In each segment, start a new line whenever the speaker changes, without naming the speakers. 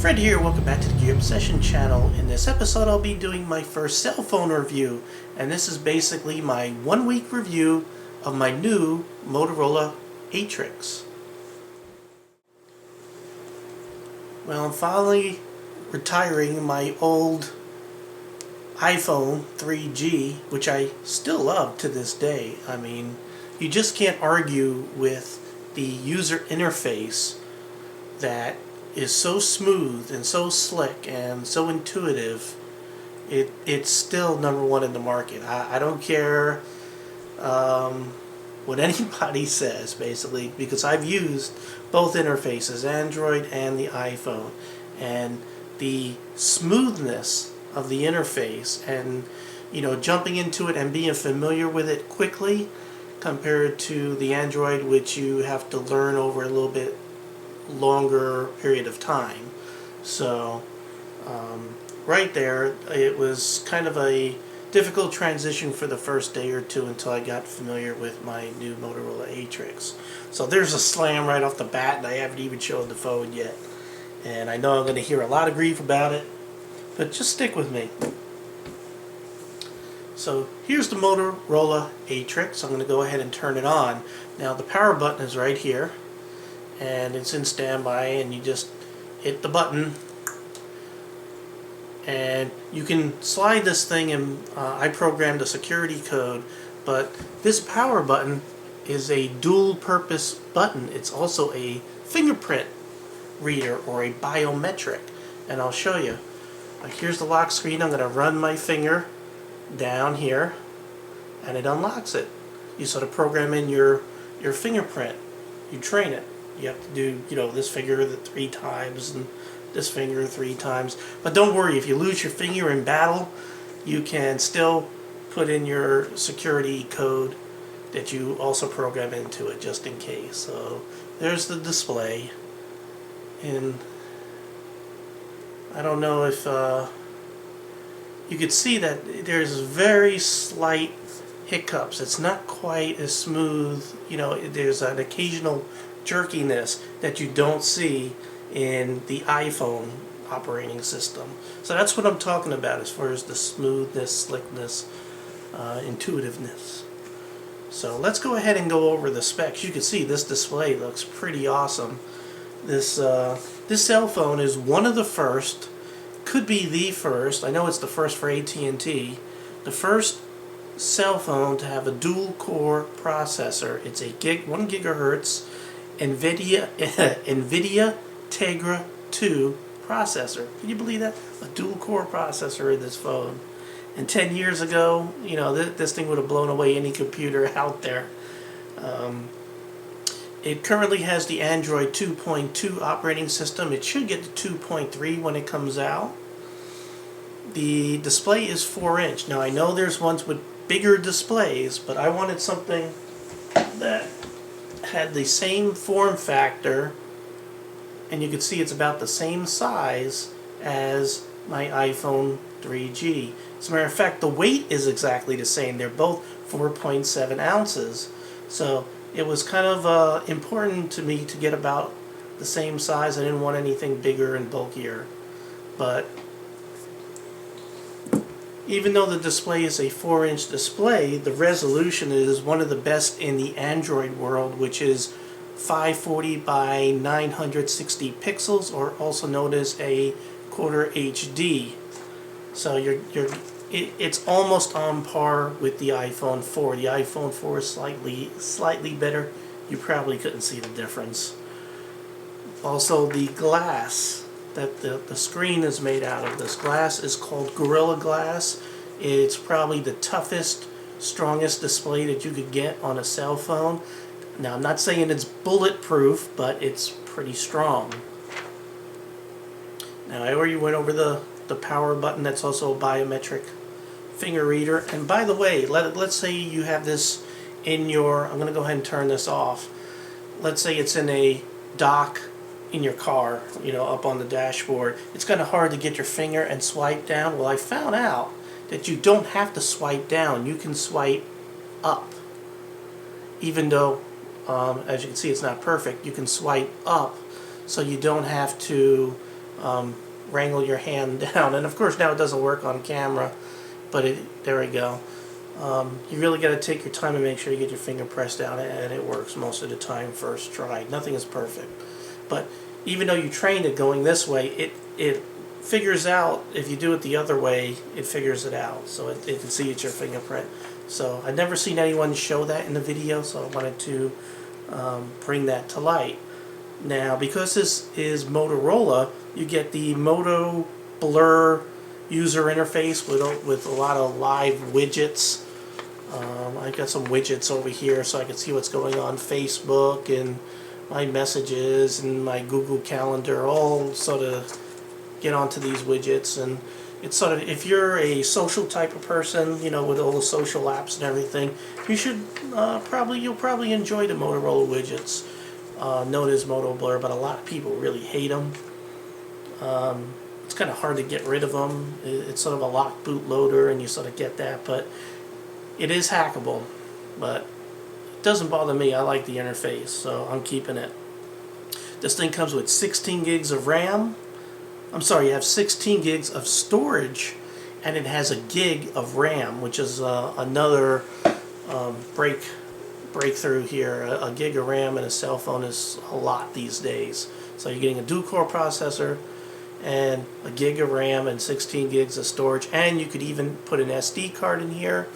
Fred here, welcome back to the Gear Obsession channel. In this episode I'll be doing my first cell phone review, and this is basically my 1 week review of my new Motorola Atrix. Well, I'm finally retiring my old iPhone 3G, which I still love to this day. I mean, you just can't argue with the user interface that is so smooth and so slick and so intuitive. It's still #1 in the market. I don't care what anybody says, basically, because I've used both interfaces, Android and the iPhone, and the smoothness of the interface and jumping into it and being familiar with it quickly compared to the Android, which you have to learn over a little bit longer period of time. So right there, it was kind of a difficult transition for the first day or two until I got familiar with my new Motorola Atrix. So there's a slam right off the bat, and I haven't even showed the phone yet, and I know I'm going to hear a lot of grief about it, but just stick with me. So here's the Motorola Atrix. I'm going to go ahead and turn it on. Now the power button is right here, and it's in standby, and you just hit the button and you can slide this thing, and I programmed a security code, but this power button is a dual purpose button. It's also a fingerprint reader or a biometric, and I'll show you. Here's the lock screen. I'm going to run my finger down here and it unlocks it. You sort of program in your fingerprint. You train it. You have to do, this finger 3 times and this finger 3 times. But don't worry, if you lose your finger in battle, you can still put in your security code that you also program into it just in case. So there's the display. And I don't know if you could see that there's very slight hiccups. It's not quite as smooth. There's an occasional jerkiness that you don't see in the iPhone operating system. So that's what I'm talking about as far as the smoothness, slickness, intuitiveness. So let's go ahead and go over the specs. You can see this display looks pretty awesome. This cell phone is one of the first, could be the first, I know it's the first for AT&T, the first cell phone to have a dual core processor. It's a 1 gigahertz NVIDIA Tegra 2 processor. Can you believe that? A dual core processor in this phone. And 10 years ago, this thing would have blown away any computer out there. It currently has the Android 2.2 operating system. It should get to 2.3 when it comes out. The display is 4-inch. Now I know there's ones with bigger displays, but I wanted something that had the same form factor, and you can see it's about the same size as my iPhone 3G. As a matter of fact, the weight is exactly the same. They're both 4.7 ounces. So it was kind of important to me to get about the same size. I didn't want anything bigger and bulkier. But even though the display is a 4-inch display, the resolution is one of the best in the Android world, which is 540 by 960 pixels, or also known as a quarter HD. So it's almost on par with the iPhone 4. The iPhone 4 is slightly better. You probably couldn't see the difference. Also, the glass that the screen is made out of. This glass is called Gorilla Glass. It's probably the toughest, strongest display that you could get on a cell phone. Now, I'm not saying it's bulletproof, but it's pretty strong. Now, I already went over the power button. That's also a biometric finger reader. And by the way, let's say you have this in your, I'm going to go ahead and turn this off. Let's say it's in a dock in your car, up on the dashboard. It's kind of hard to get your finger and swipe down. Well, I found out that you don't have to swipe down. You can swipe up. Even though, as you can see, it's not perfect, you can swipe up, so you don't have to wrangle your hand down. And of course now it doesn't work on camera, but there we go. You really got to take your time and make sure you get your finger pressed down, and it works most of the time first try. Nothing is perfect, but even though you trained it going this way, it figures out, if you do it the other way, it figures it out, so it can see it's your fingerprint. So I've never seen anyone show that in the video, so I wanted to bring that to light. Now, because this is Motorola, you get the Moto Blur user interface with a lot of live widgets. I've got some widgets over here so I can see what's going on Facebook and my messages and my Google Calendar, all sort of get onto these widgets. And it's sort of, if you're a social type of person, you know, with all the social apps and everything, you should you'll probably enjoy the Motorola widgets, known as Moto Blur, but a lot of people really hate them. It's kind of hard to get rid of them. It's sort of a locked bootloader, and you sort of get that, but it is hackable. But it doesn't bother me. I like the interface, so I'm keeping it. This thing comes with 16 gigs of RAM. I'm sorry, you have 16 gigs of storage, and it has a gig of RAM, which is another breakthrough here. A gig of RAM in a cell phone is a lot these days. So you're getting a dual-core processor and a gig of RAM and 16 gigs of storage, and you could even put an SD card in here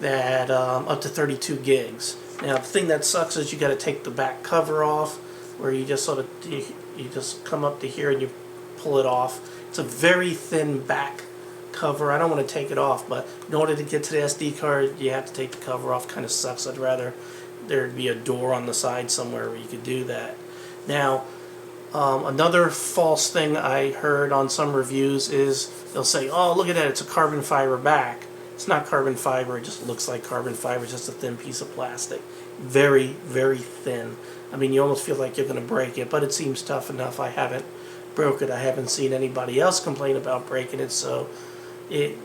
that up to 32 gigs. Now the thing that sucks is you got to take the back cover off, where you just sort of you just come up to here and you pull it off. It's a very thin back cover. I don't want to take it off, but in order to get to the SD card, you have to take the cover off. Kind of sucks. I'd rather there'd be a door on the side somewhere where you could do that. Now, another false thing I heard on some reviews is they'll say, "Oh, look at that! It's a carbon fiber back." It's not carbon fiber. It just looks like carbon fiber. It's just a thin piece of plastic. Very, very thin. I mean, you almost feel like you're going to break it, but it seems tough enough. I haven't broke it. I haven't seen anybody else complain about breaking it, so it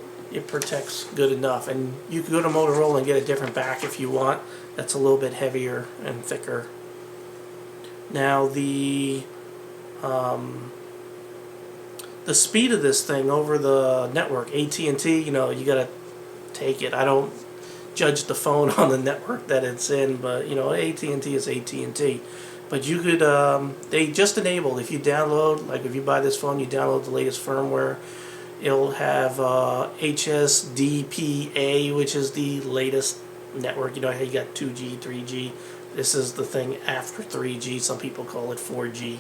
protects good enough. And you can go to Motorola and get a different back if you want. That's a little bit heavier and thicker. Now the speed of this thing over the network, AT&T, you know, you gotta take it. I don't judge the phone on the network that it's in, but you know, AT&T is AT&T. But you could, they just enabled, if you download, like if you buy this phone, you download the latest firmware, it'll have HSDPA, which is the latest network. You know how you got 2G, 3G. This is the thing after 3G. Some people call it 4G.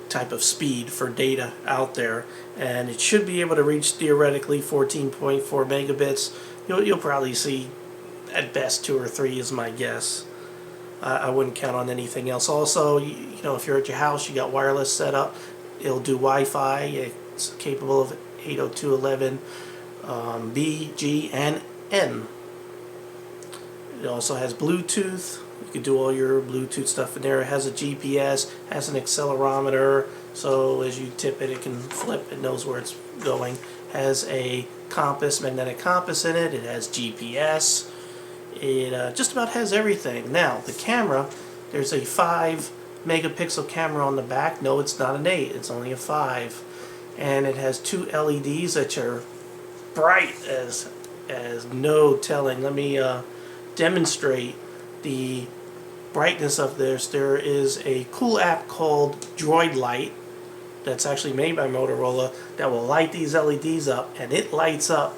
Type of speed for data out there, and it should be able to reach theoretically 14.4 megabits. You'll probably see at best 2 or 3 is my guess. I wouldn't count on anything else. Also, you know, if you're at your house, you got wireless set up, it'll do Wi-Fi. It's capable of 802.11b, G, and N. It also has Bluetooth. You can do all your Bluetooth stuff in there. It has a GPS, has an accelerometer, so as you tip it, it can flip. It knows where it's going. Has a compass, magnetic compass in it. It has GPS. It just about has everything. Now, the camera, there's a 5 megapixel camera on the back. No, it's not an 8. It's only a 5. And it has 2 LEDs that are bright as no telling. Let me demonstrate the brightness of this. There is a cool app called Droid Light that's actually made by Motorola that will light these LEDs up, and it lights up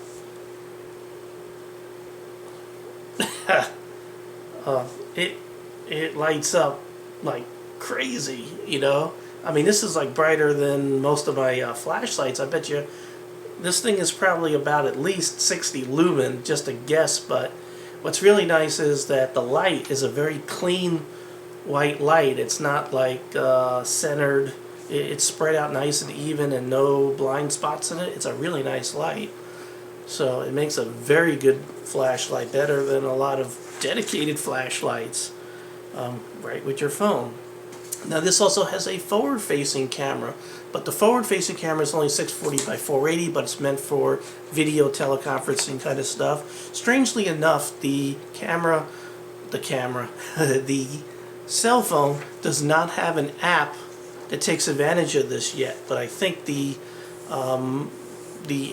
it lights up like crazy, you know. I mean, this is like brighter than most of my flashlights. I bet you this thing is probably about at least 60 lumen, just a guess. But what's really nice is that the light is a very clean white light. It's not like centered. It's spread out nice and even and no blind spots in it. It's a really nice light. So it makes a very good flashlight, better than a lot of dedicated flashlights, right with your phone. Now this also has a forward-facing camera, but the forward-facing camera is only 640 by 480, but it's meant for video teleconferencing kind of stuff. Strangely enough, the cell phone does not have an app that takes advantage of this yet, but I think the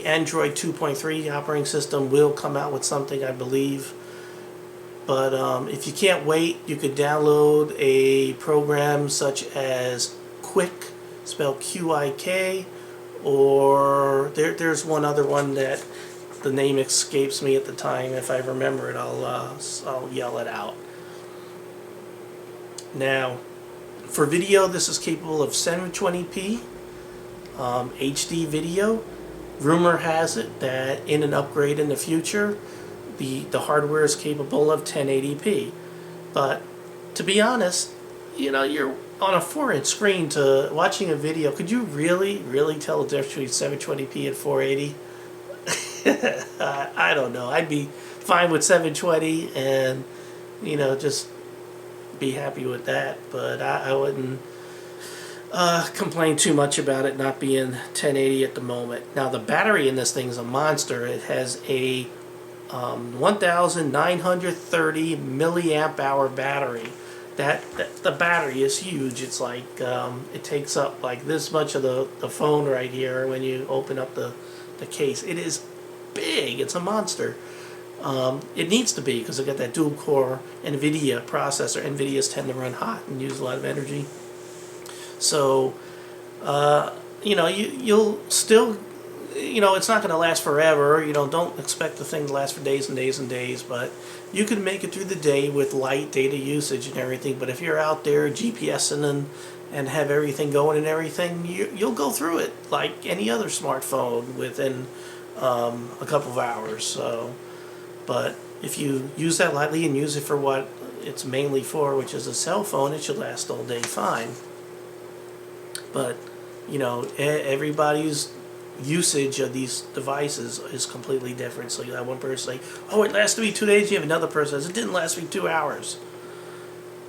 Android 2.3 operating system will come out with something, I believe. But if you can't wait, you could download a program such as Quick, spelled Qik, or there's one other one that the name escapes me at the time. If I remember it, I'll yell it out. Now, for video, this is capable of 720p HD video. Rumor has it that in an upgrade in the future, the hardware is capable of 1080p. But to be honest, you know, you're on a 4-inch screen to watching a video. Could you really tell the difference between 720p and 480? I don't know. I'd be fine with 720 and, you know, just be happy with that. But I wouldn't complain too much about it not being 1080 at the moment. Now, the battery in this thing is a monster. It has a 1930 milliamp hour battery. That the battery is huge. It's like it takes up like this much of the phone right here when you open up the case. It is big. It's a monster. It needs to be because it got that dual core NVIDIA processor. NVIDIAs tend to run hot and use a lot of energy. So you know, you'll still, you know, it's not going to last forever. You know, don't expect the thing to last for days and days and days, but you can make it through the day with light data usage and everything. But if you're out there GPSing and have everything going and everything, you'll go through it like any other smartphone within a couple of hours. So, but if you use that lightly and use it for what it's mainly for, which is a cell phone, it should last all day fine. But, you know, everybody's usage of these devices is completely different. So you have one person say, oh, it lasted me 2 days. You have another person says, it didn't last me 2 hours.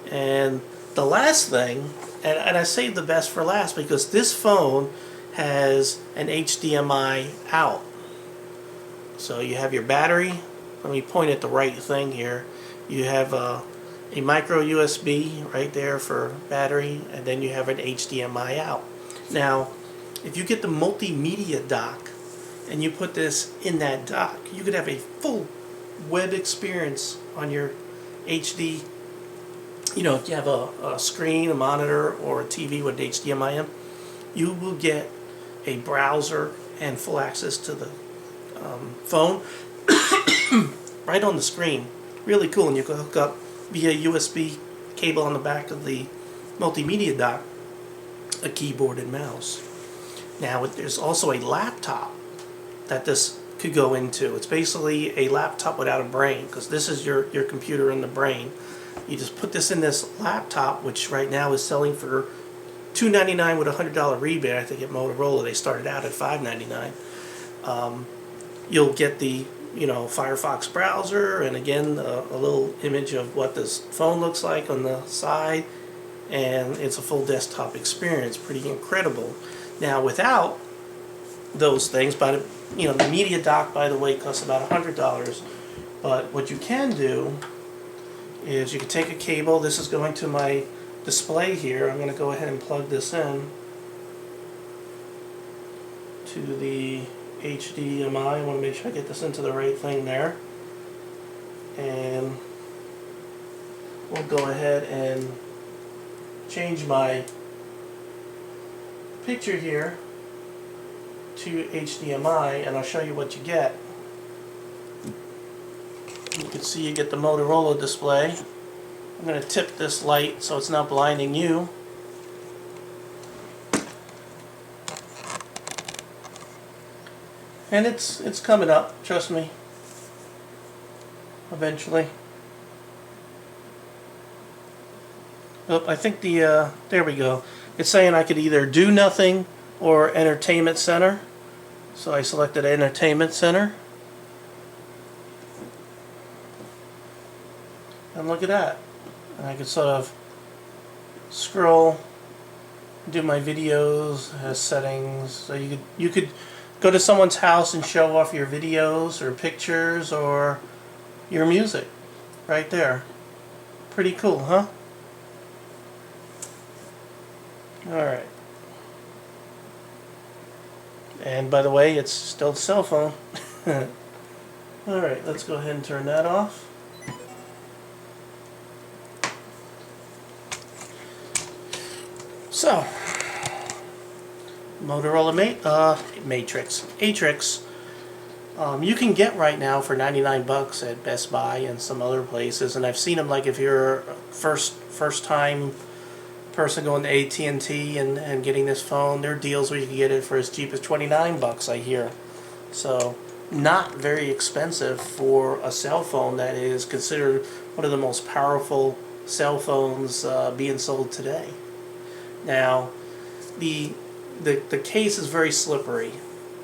And the last thing, and I saved the best for last because this phone has an HDMI out. So you have your battery. Let me point at the right thing here. You have a micro USB right there for battery, and then you have an HDMI out. Now, if you get the multimedia dock and you put this in that dock, you could have a full web experience on your HD. You know, if you have a screen, a monitor, or a TV with HDMI in, you will get a browser and full access to the phone right on the screen. Really cool, and you can hook up via USB cable on the back of the multimedia dock a keyboard and mouse. Now, there's also a laptop that this could go into. It's basically a laptop without a brain, because this is your computer in the brain. You just put this in this laptop, which right now is selling for $299 with a $100 rebate. I think at Motorola they started out at $599. You'll get the, you know, Firefox browser, and again a little image of what this phone looks like on the side, and it's a full desktop experience. Pretty incredible. Now, without those things, but you know, the media dock, by the way, costs about $100. But what you can do is you can take a cable. This is going to my display here. I'm going to go ahead and plug this in to the HDMI. I want to make sure I get this into the right thing there. And we'll go ahead and change my picture here to HDMI, and I'll show you what you get. You can see you get the Motorola display. I'm going to tip this light so it's not blinding you. And it's coming up, trust me. Eventually. Oh, I think the there we go. It's saying I could either do nothing or entertainment center. So I selected entertainment center. And look at that. And I could sort of scroll, do my videos as settings. So you could go to someone's house and show off your videos or pictures or your music right there. Pretty cool, huh? Alright. And by the way, it's still a cell phone. Alright, let's go ahead and turn that off. So, Motorola Atrix. You can get right now for 99 bucks at Best Buy and some other places, and I've seen them like if you're a first time person going to AT&T and getting this phone, there are deals where you can get it for as cheap as 29 bucks, I hear. So, not very expensive for a cell phone that is considered one of the most powerful cell phones being sold today. Now, the case is very slippery,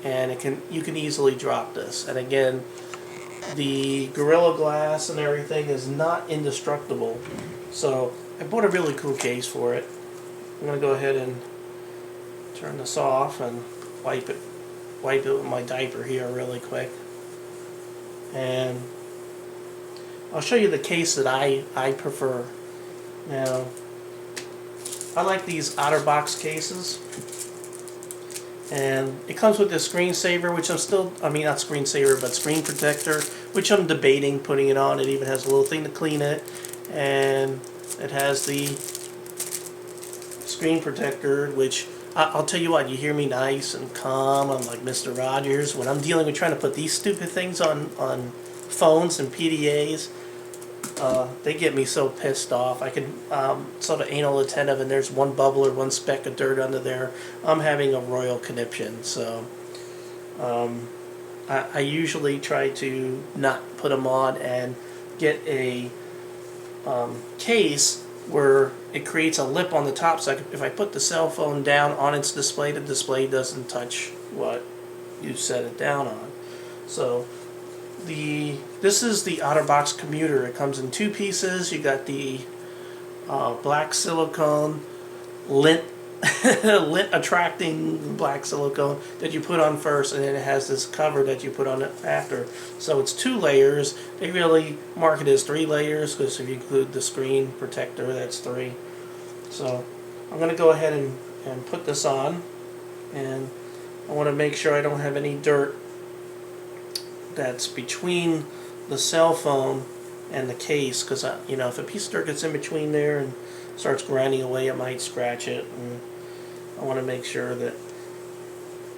and you can easily drop this. And again, the Gorilla Glass and everything is not indestructible. So I bought a really cool case for it. I'm gonna go ahead and turn this off and wipe it with my diaper here really quick. And I'll show you the case that I prefer. Now, I like these OtterBox cases, and it comes with this screensaver, which not screensaver, but screen protector, which I'm debating putting it on. It even has a little thing to clean it, and it has the screen protector, which I'll tell you what, you hear me nice and calm. I'm like Mr. Rogers. When I'm dealing with trying to put these stupid things on phones and PDAs, they get me so pissed off. I can sort of anal attentive, and there's one bubble or one speck of dirt under there. I'm having a royal conniption. So I usually try to not put them on and get a case where it creates a lip on the top, so if I put the cell phone down on its display, the display doesn't touch what you set it down on. So this is the OtterBox commuter. It comes in two pieces. You got the black silicone lint attracting black silicone that you put on first, and then it has this cover that you put on it after. So it's 2 layers. They really mark it as 3 layers, because if you include the screen protector, that's 3. So I'm going to go ahead and put this on, and I want to make sure I don't have any dirt that's between the cell phone and the case, because if a piece of dirt gets in between there and starts grinding away, it might scratch it, and I want to make sure that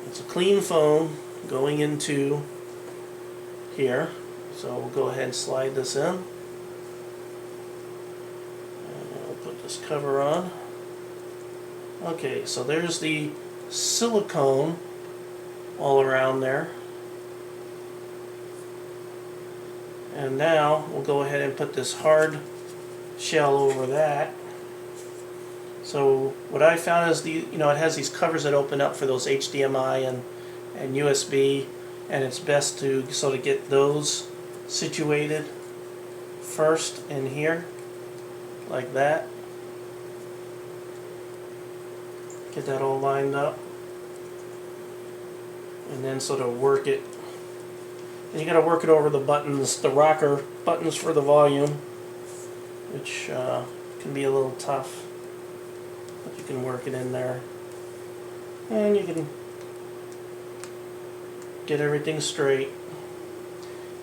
it's a clean phone going into here. So we'll go ahead and slide this in, and we'll put this cover on. Okay, so there's the silicone all around there. And now we'll go ahead and put this hard shell over that. So what I found is it has these covers that open up for those HDMI and USB, and it's best to sort of get those situated first in here, like that. Get that all lined up, and then sort of work it. And you got to work it over the buttons, the rocker buttons for the volume, which can be a little tough, but you can work it in there, and you can get everything straight,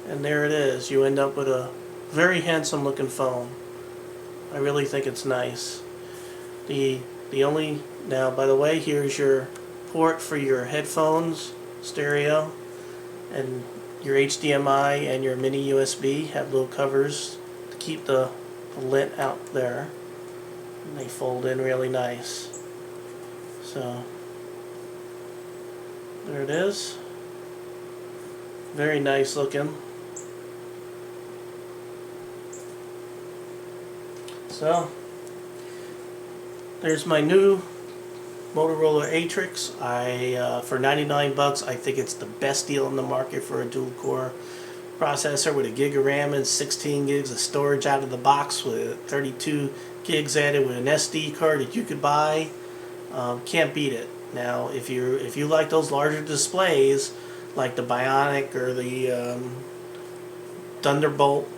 and there it is. You end up with a very handsome looking phone. I really think it's nice. Now, by the way, here's your port for your headphones, stereo, and your HDMI and your mini USB have little covers to keep the lint out there, and they fold in really nice. So there it is. Very nice looking. So there's my new Motorola Atrix. For 99 bucks, I think it's the best deal in the market for a dual-core processor with a gig of RAM and 16 gigs of storage out of the box, with 32 gigs added with an SD card that you could buy. Can't beat it. Now, if you like those larger displays, like the Bionic or the Thunderbolt,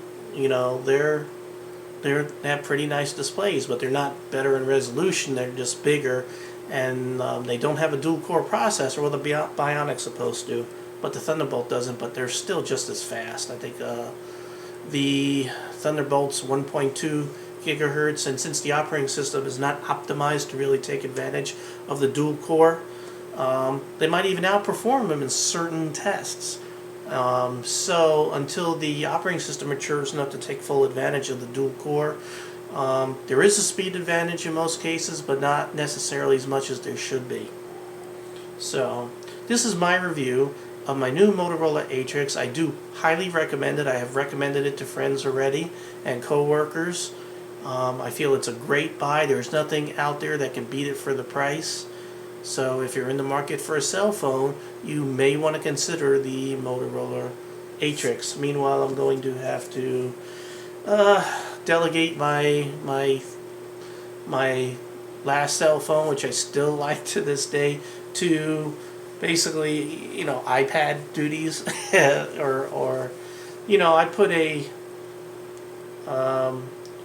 they have pretty nice displays, but they're not better in resolution. They're just bigger, and they don't have a dual-core processor. Well, the Bionic's supposed to, but the Thunderbolt doesn't, but they're still just as fast. I think the Thunderbolt's 1.2 gigahertz, and since the operating system is not optimized to really take advantage of the dual-core, they might even outperform them in certain tests. So until the operating system matures enough to take full advantage of the dual-core, there is a speed advantage in most cases, but not necessarily as much as there should be. So this is my review of my new Motorola Atrix. I do highly recommend it. I have recommended it to friends already and co-workers. I feel it's a great buy. There's nothing out there that can beat it for the price. So if you're in the market for a cell phone, you may want to consider the Motorola Atrix. Meanwhile, I'm going to have to delegate my last cell phone, which I still like to this day, to basically, iPad duties, or I put a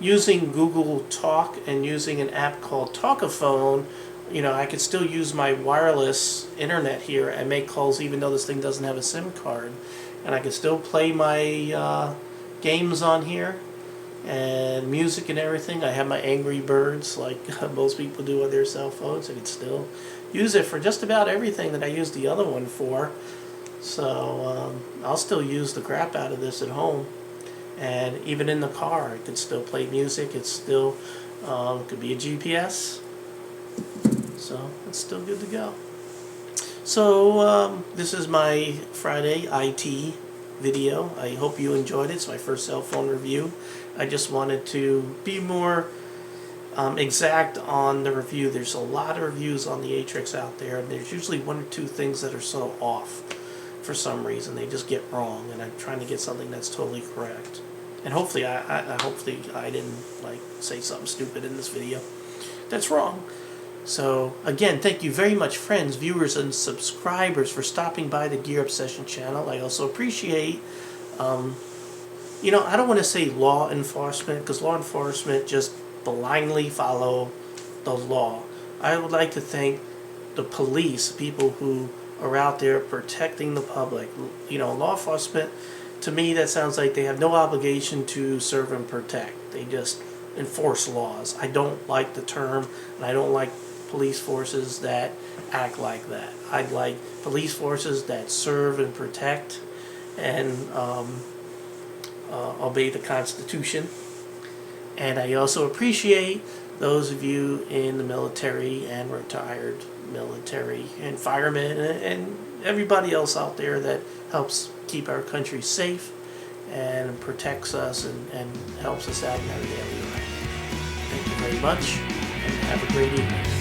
using Google Talk and using an app called Talkaphone. I could still use my wireless internet here and make calls even though this thing doesn't have a SIM card, and I can still play my games on here and music and everything. I have my Angry Birds like most people do on their cell phones. I can still use it for just about everything that I used the other one for. So I'll still use the crap out of this at home, and even in the car I can still play music. It's still could be a GPS, so it's still good to go. So this is my Friday IT video. I hope you enjoyed it. It's my first cell phone review. I just wanted to be more exact on the review. There's a lot of reviews on the Atrix out there, and there's usually one or two things that are so off for some reason. They just get wrong, and I'm trying to get something that's totally correct. And hopefully I didn't say something stupid in this video that's wrong. So again, thank you very much, friends, viewers, and subscribers, for stopping by the Gear Obsession channel. I also appreciate, I don't want to say law enforcement, because law enforcement just blindly follow the law. I would like to thank the police, people who are out there protecting the public. Law enforcement, to me, that sounds like they have no obligation to serve and protect. They just enforce laws. I don't like the term, and I don't like police forces that act like that. I'd like police forces that serve and protect and obey the Constitution. And I also appreciate those of you in the military and retired military and firemen and everybody else out there that helps keep our country safe and protects us and helps us out in our daily life. Thank you very much, and have a great evening.